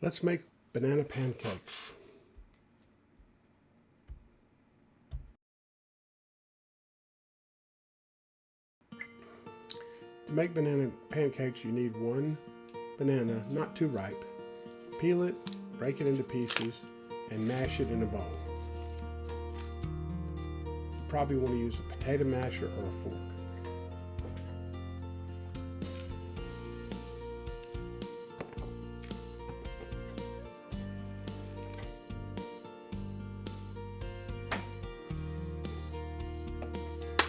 Let's make banana pancakes. To make banana pancakes, you need one banana, not too ripe. Peel it, break it into pieces, and mash it in a bowl. You probably want to use a potato masher or a fork.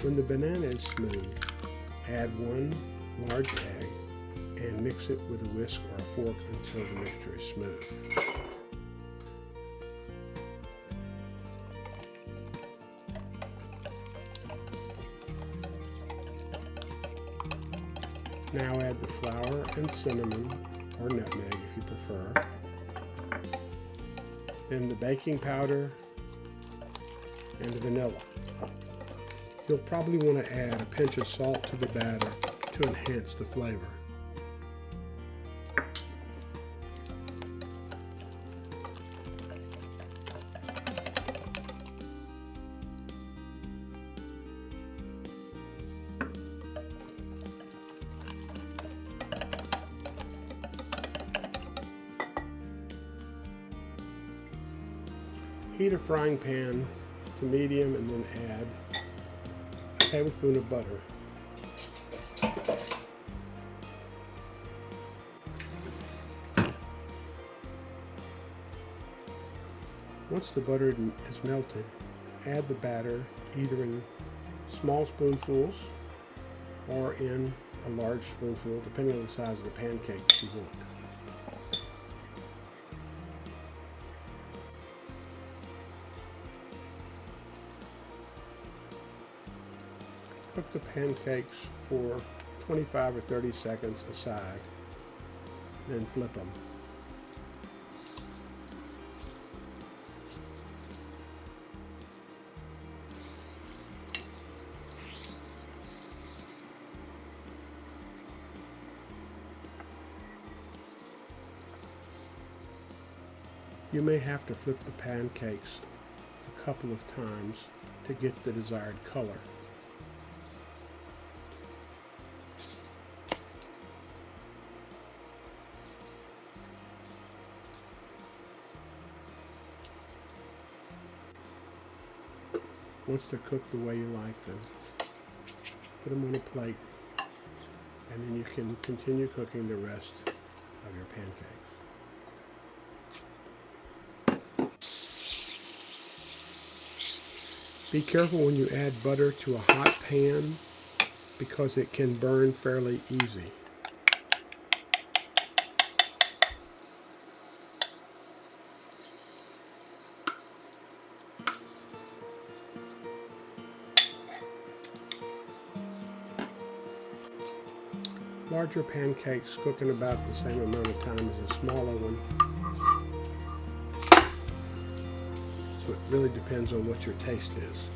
When the banana is smooth, add one large egg and mix it with a whisk or a fork until the mixture is smooth. Now add the flour and cinnamon, or nutmeg if you prefer, then the baking powder and the vanilla. You'll probably want to add a pinch of salt to the batter to enhance the flavor. Heat a frying pan to medium and then add a tablespoon of butter. Once the butter is melted, add the batter either in small spoonfuls or in a large spoonful, depending on the size of the pancakes you want. Cook the pancakes for 25 or 30 seconds aside, then flip them. You may have to flip the pancakes a couple of times to get the desired color. Once they're cooked the way you like them, put them on a plate, and then you can continue cooking the rest of your pancakes. Be careful when you add butter to a hot pan because it can burn fairly easy. Larger pancakes cook in about the same amount of time as a smaller one. So it really depends on what your taste is.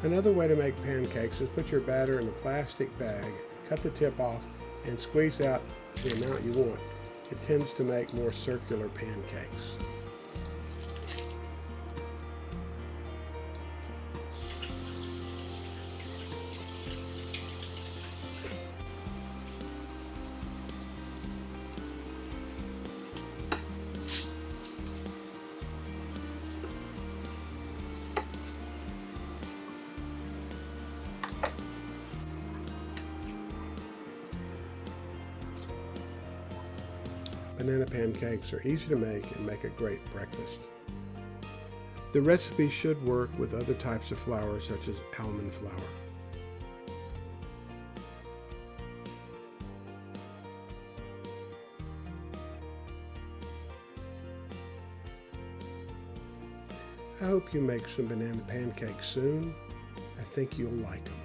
Another way to make pancakes is put your batter in a plastic bag, cut the tip off, and squeeze out the amount you want. It tends to make more circular pancakes. Banana pancakes are easy to make and make a great breakfast. The recipe should work with other types of flour such as almond flour. I hope you make some banana pancakes soon. I think you'll like them.